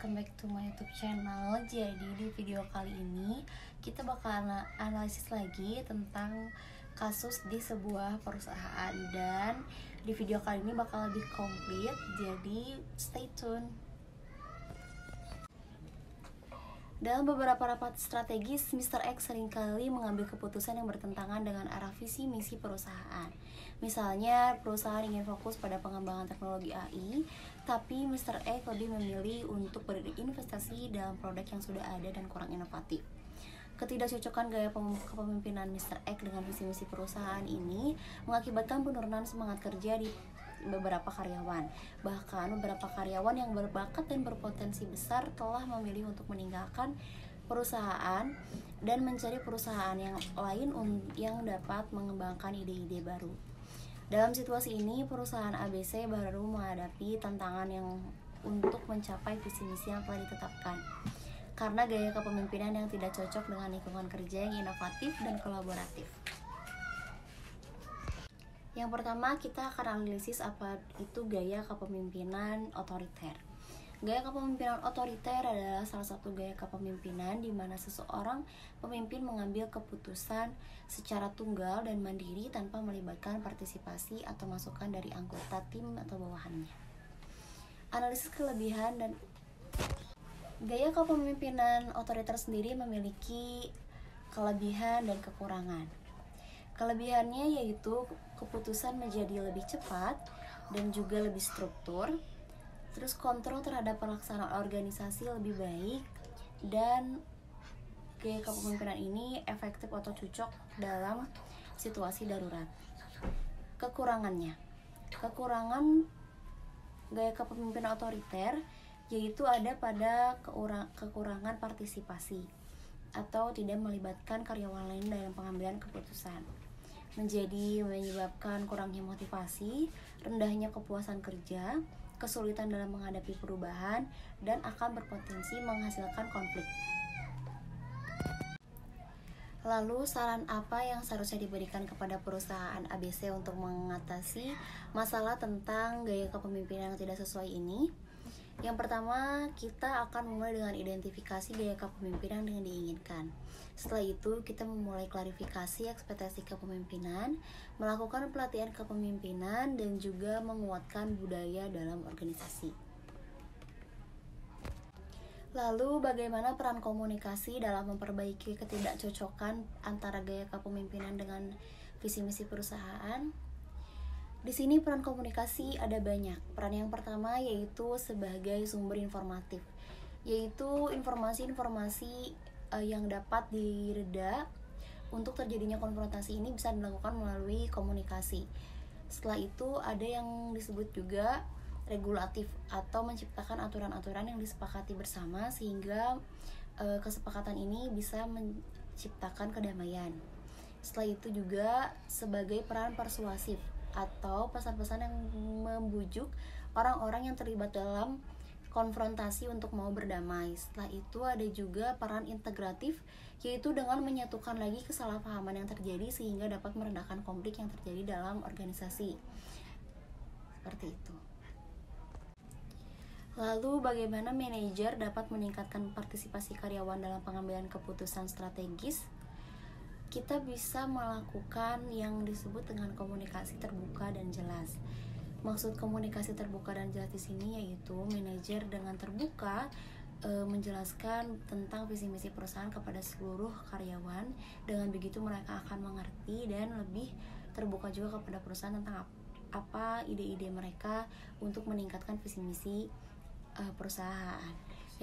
welcome back to my YouTube channel. Jadi di video kali ini kita bakal analisis lagi tentang kasus di sebuah perusahaan. Dan di video kali ini bakal lebih komplit, jadi stay tune. Dalam beberapa rapat strategis, Mr. X seringkali mengambil keputusan yang bertentangan dengan arah visi misi perusahaan. Misalnya, perusahaan ingin fokus pada pengembangan teknologi AI, tapi Mr. X lebih memilih untuk berinvestasi dalam produk yang sudah ada dan kurang inovatif. Ketidakcocokan gaya kepemimpinan Mr. X dengan visi misi perusahaan ini mengakibatkan penurunan semangat kerja di beberapa karyawan. Bahkan beberapa karyawan yang berbakat dan berpotensi besar telah memilih untuk meninggalkan perusahaan dan mencari perusahaan yang lain yang dapat mengembangkan ide-ide baru. Dalam situasi ini, perusahaan ABC baru menghadapi tantangan yang untuk mencapai visi misi yang telah ditetapkan karena gaya kepemimpinan yang tidak cocok dengan lingkungan kerja yang inovatif dan kolaboratif. Yang pertama, kita akan analisis apa itu gaya kepemimpinan otoriter. Gaya kepemimpinan otoriter adalah salah satu gaya kepemimpinan di mana seseorang pemimpin mengambil keputusan secara tunggal dan mandiri tanpa melibatkan partisipasi atau masukan dari anggota tim atau bawahannya. Analisis kelebihan dan gaya kepemimpinan otoriter sendiri memiliki kelebihan dan kekurangan. Kelebihannya yaitu keputusan menjadi lebih cepat dan juga lebih struktur. Terus kontrol terhadap pelaksanaan organisasi lebih baik, dan gaya kepemimpinan ini efektif atau cocok dalam situasi darurat. Kekurangan gaya kepemimpinan otoriter yaitu ada pada kekurangan partisipasi atau tidak melibatkan karyawan lain dalam pengambilan keputusan, menyebabkan kurangnya motivasi, rendahnya kepuasan kerja, kesulitan dalam menghadapi perubahan, dan akan berpotensi menghasilkan konflik. Lalu, saran apa yang seharusnya diberikan kepada perusahaan ABC untuk mengatasi masalah tentang gaya kepemimpinan yang tidak sesuai ini? Yang pertama, kita akan memulai dengan identifikasi gaya kepemimpinan yang diinginkan. Setelah itu, kita memulai klarifikasi ekspektasi kepemimpinan, melakukan pelatihan kepemimpinan, dan juga menguatkan budaya dalam organisasi. Lalu, bagaimana peran komunikasi dalam memperbaiki ketidakcocokan antara gaya kepemimpinan dengan visi misi perusahaan? Di sini peran komunikasi ada banyak. Peran yang pertama yaitu sebagai sumber informatif, yaitu informasi-informasi yang dapat direda. Untuk terjadinya konfrontasi ini bisa dilakukan melalui komunikasi. Setelah itu ada yang disebut juga regulatif atau menciptakan aturan-aturan yang disepakati bersama sehingga kesepakatan ini bisa menciptakan kedamaian. Setelah itu juga sebagai peran persuasif atau pesan-pesan yang membujuk orang-orang yang terlibat dalam konfrontasi untuk mau berdamai. Setelah itu ada juga peran integratif, yaitu dengan menyatukan lagi kesalahpahaman yang terjadi sehingga dapat meredakan konflik yang terjadi dalam organisasi. Seperti itu. Lalu bagaimana manajer dapat meningkatkan partisipasi karyawan dalam pengambilan keputusan strategis? Kita bisa melakukan yang disebut dengan komunikasi terbuka dan jelas. Maksud komunikasi terbuka dan jelas di sini yaitu manajer dengan terbuka menjelaskan tentang visi misi perusahaan kepada seluruh karyawan. Dengan begitu mereka akan mengerti dan lebih terbuka juga kepada perusahaan tentang apa ide-ide mereka untuk meningkatkan visi misi perusahaan.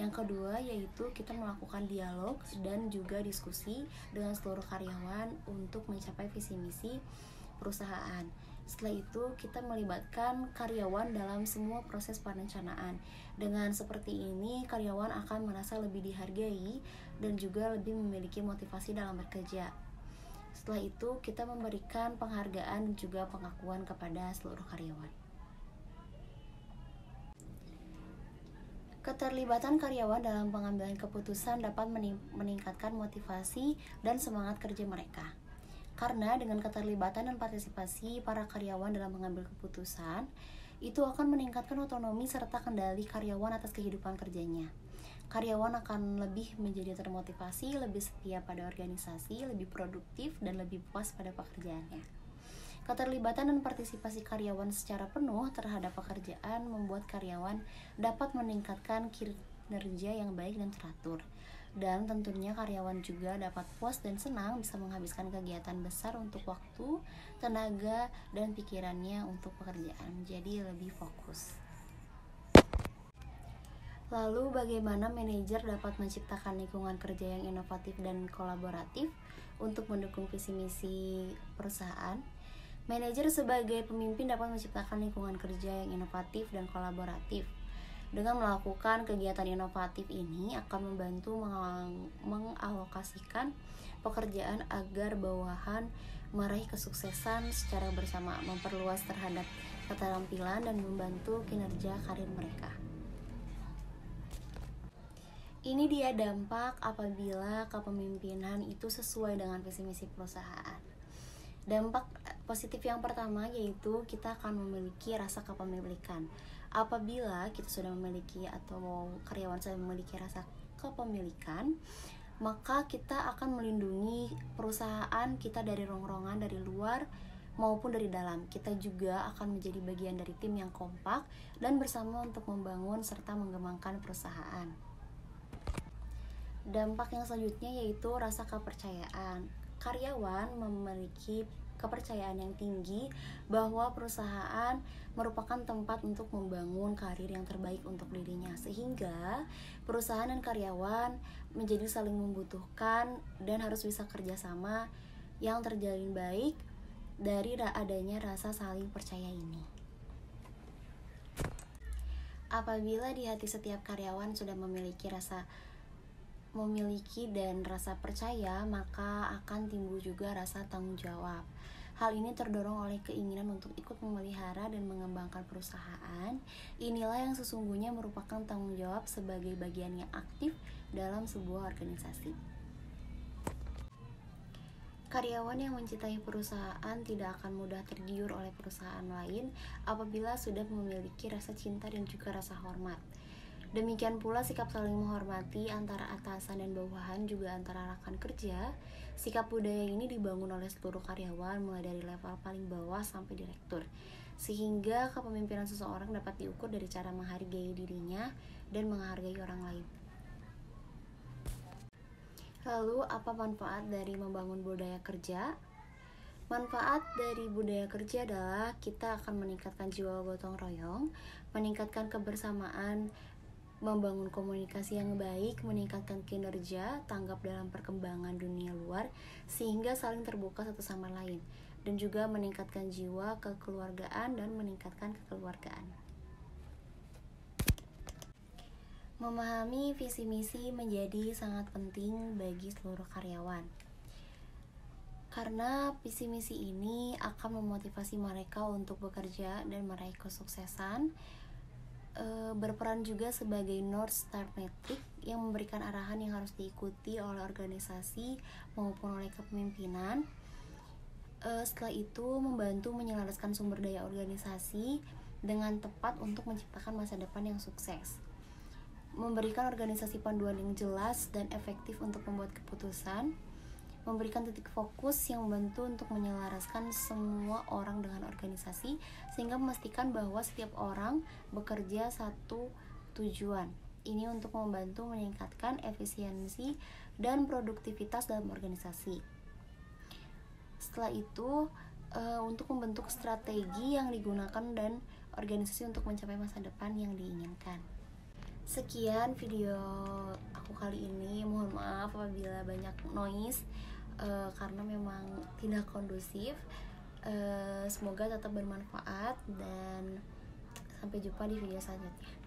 Yang kedua yaitu kita melakukan dialog dan juga diskusi dengan seluruh karyawan untuk mencapai visi misi perusahaan. Setelah itu kita melibatkan karyawan dalam semua proses perencanaan. Dengan seperti ini karyawan akan merasa lebih dihargai dan juga lebih memiliki motivasi dalam bekerja. Setelah itu kita memberikan penghargaan dan juga pengakuan kepada seluruh karyawan. Keterlibatan karyawan dalam pengambilan keputusan dapat meningkatkan motivasi dan semangat kerja mereka. Karena dengan keterlibatan dan partisipasi para karyawan dalam mengambil keputusan, itu akan meningkatkan otonomi serta kendali karyawan atas kehidupan kerjanya. karyawan akan lebih menjadi termotivasi, lebih setia pada organisasi, lebih produktif, dan lebih puas pada pekerjaannya. Keterlibatan dan partisipasi karyawan secara penuh terhadap pekerjaan membuat karyawan dapat meningkatkan kinerja yang baik dan teratur. Dan tentunya karyawan juga dapat puas dan senang bisa menghabiskan kegiatan besar untuk waktu, tenaga, dan pikirannya untuk pekerjaan. Jadi lebih fokus. Lalu bagaimana manajer dapat menciptakan lingkungan kerja yang inovatif dan kolaboratif untuk mendukung visi misi perusahaan? Manajer sebagai pemimpin dapat menciptakan lingkungan kerja yang inovatif dan kolaboratif. Dengan melakukan kegiatan inovatif ini akan membantu mengalokasikan pekerjaan agar bawahan meraih kesuksesan secara bersama, memperluas terhadap keterampilan dan membantu kinerja karir mereka. Ini dia dampak apabila kepemimpinan itu sesuai dengan visi misi perusahaan. Dampak positif yang pertama yaitu kita akan memiliki rasa kepemilikan. Apabila kita sudah memiliki atau karyawan sudah memiliki rasa kepemilikan, maka kita akan melindungi perusahaan kita dari rongrongan dari luar maupun dari dalam. Kita juga akan menjadi bagian dari tim yang kompak dan bersama untuk membangun serta mengembangkan perusahaan. Dampak yang selanjutnya yaitu rasa kepercayaan. Karyawan memiliki kepercayaan yang tinggi bahwa perusahaan merupakan tempat untuk membangun karir yang terbaik untuk dirinya, sehingga perusahaan dan karyawan menjadi saling membutuhkan dan harus bisa kerjasama yang terjalin baik dari adanya rasa saling percaya ini. Apabila di hati setiap karyawan sudah memiliki dan rasa percaya, maka akan timbul juga rasa tanggung jawab. Hal ini terdorong oleh keinginan untuk ikut memelihara dan mengembangkan perusahaan. Inilah yang sesungguhnya merupakan tanggung jawab sebagai bagian yang aktif dalam sebuah organisasi. Karyawan yang mencintai perusahaan tidak akan mudah tergiur oleh perusahaan lain apabila sudah memiliki rasa cinta dan juga rasa hormat. Demikian pula sikap saling menghormati antara atasan dan bawahan, juga antara rekan kerja. Sikap budaya ini dibangun oleh seluruh karyawan mulai dari level paling bawah sampai direktur, sehingga kepemimpinan seseorang dapat diukur dari cara menghargai dirinya dan menghargai orang lain. Lalu apa manfaat dari membangun budaya kerja? Manfaat dari budaya kerja adalah kita akan meningkatkan jiwa gotong royong, meningkatkan kebersamaan, membangun komunikasi yang baik, meningkatkan kinerja, tanggap dalam perkembangan dunia luar, sehingga saling terbuka satu sama lain, dan juga meningkatkan jiwa kekeluargaan dan meningkatkan kekeluargaan. Memahami visi misi menjadi sangat penting bagi seluruh karyawan, karena visi misi ini akan memotivasi mereka untuk bekerja dan meraih kesuksesan. Berperan juga sebagai North Star Metric yang memberikan arahan yang harus diikuti oleh organisasi maupun oleh kepemimpinan. Setelah itu membantu menyelaraskan sumber daya organisasi dengan tepat untuk menciptakan masa depan yang sukses, memberikan organisasi panduan yang jelas dan efektif untuk membuat keputusan, memberikan titik fokus yang membantu untuk menyelaraskan semua orang dengan organisasi, sehingga memastikan bahwa setiap orang bekerja satu tujuan. Ini untuk membantu meningkatkan efisiensi dan produktivitas dalam organisasi. Setelah itu untuk membentuk strategi yang digunakan dan organisasi untuk mencapai masa depan yang diinginkan. Sekian video aku kali ini. Mohon maaf apabila banyak noise karena memang tidak kondusif. Semoga tetap bermanfaat dan sampai jumpa di video selanjutnya.